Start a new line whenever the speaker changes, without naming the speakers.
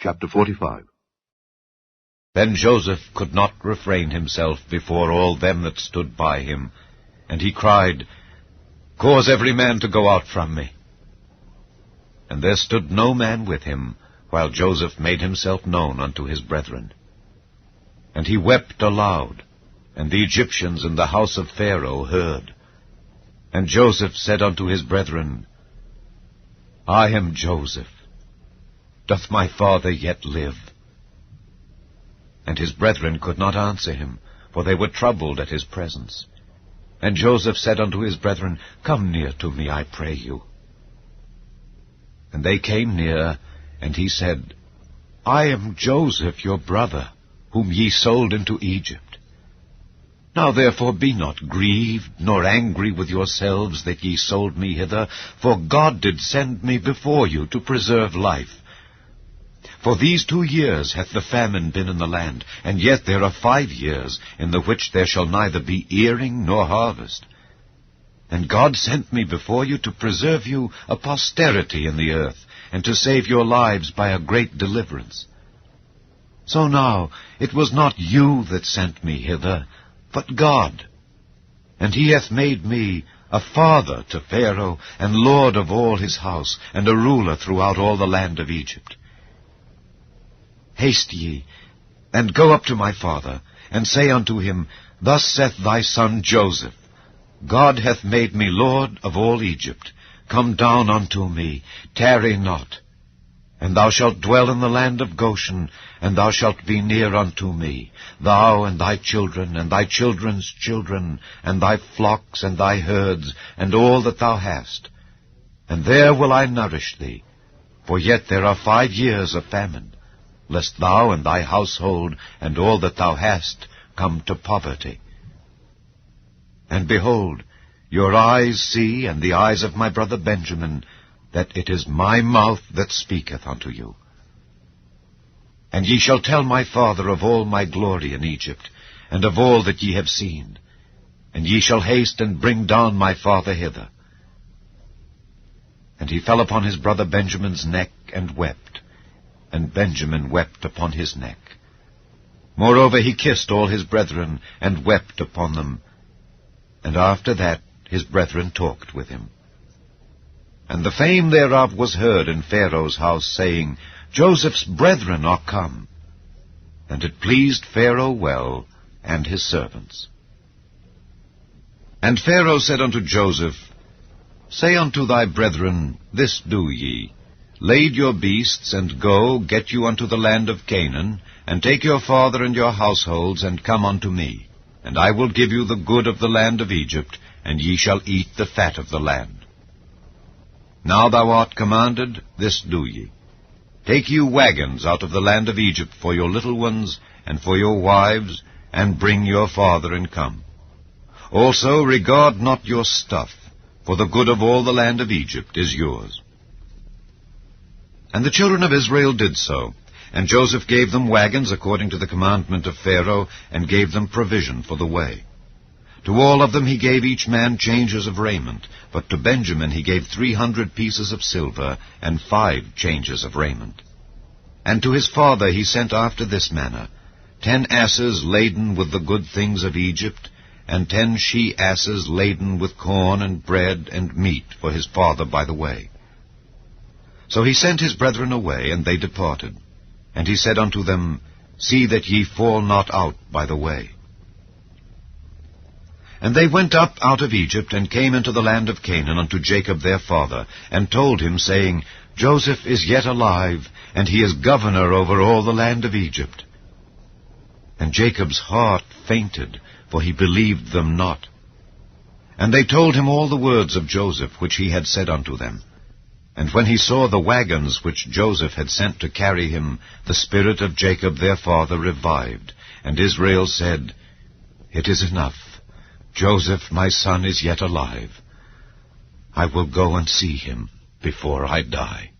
Chapter 45.
Then Joseph could not refrain himself before all them that stood by him, and he cried, Cause every man to go out from me. And there stood no man with him, while Joseph made himself known unto his brethren. And he wept aloud, and the Egyptians in the house of Pharaoh heard. And Joseph said unto his brethren, I am Joseph. Doth my father yet live? And his brethren could not answer him, for they were troubled at his presence. And Joseph said unto his brethren, Come near to me, I pray you. And they came near, and he said, I am Joseph your brother, whom ye sold into Egypt. Now therefore be not grieved, nor angry with yourselves that ye sold me hither, for God did send me before you to preserve life. For these 2 years hath the famine been in the land, and yet there are 5 years, in the which there shall neither be earing nor harvest. And God sent me before you to preserve you a posterity in the earth, and to save your lives by a great deliverance. So now it was not you that sent me hither, but God. And he hath made me a father to Pharaoh, and lord of all his house, and a ruler throughout all the land of Egypt. Haste ye, and go up to my father, and say unto him, Thus saith thy son Joseph, God hath made me lord of all Egypt. Come down unto me, tarry not. And thou shalt dwell in the land of Goshen, and thou shalt be near unto me, thou and thy children, and thy children's children, and thy flocks, and thy herds, and all that thou hast. And there will I nourish thee, for yet there are 5 years of famine, lest thou and thy household, and all that thou hast, come to poverty. And behold, your eyes see, and the eyes of my brother Benjamin, that it is my mouth that speaketh unto you. And ye shall tell my father of all my glory in Egypt, and of all that ye have seen. And ye shall haste and bring down my father hither. And he fell upon his brother Benjamin's neck, and wept. And Benjamin wept upon his neck. Moreover he kissed all his brethren, and wept upon them. And after that his brethren talked with him. And the fame thereof was heard in Pharaoh's house, saying, Joseph's brethren are come. And it pleased Pharaoh well, and his servants. And Pharaoh said unto Joseph, Say unto thy brethren, This do ye, Lade your beasts, and go, get you unto the land of Canaan, and take your father and your households, and come unto me. And I will give you the good of the land of Egypt, and ye shall eat the fat of the land. Now thou art commanded, this do ye. Take you wagons out of the land of Egypt for your little ones, and for your wives, and bring your father, and come. Also regard not your stuff, for the good of all the land of Egypt is yours. And the children of Israel did so, and Joseph gave them wagons according to the commandment of Pharaoh, and gave them provision for the way. To all of them he gave each man changes of raiment, but to Benjamin he gave 300 pieces of silver, and 5 changes of raiment. And to his father he sent after this manner, 10 asses laden with the good things of Egypt, and 10 she-asses laden with corn and bread and meat for his father by the way. So he sent his brethren away, and they departed. And he said unto them, See that ye fall not out by the way. And they went up out of Egypt, and came into the land of Canaan unto Jacob their father, and told him, saying, Joseph is yet alive, and he is governor over all the land of Egypt. And Jacob's heart fainted, for he believed them not. And they told him all the words of Joseph, which he had said unto them. And when he saw the wagons which Joseph had sent to carry him, the spirit of Jacob their father revived. And Israel said, It is enough. Joseph my son is yet alive. I will go and see him before I die.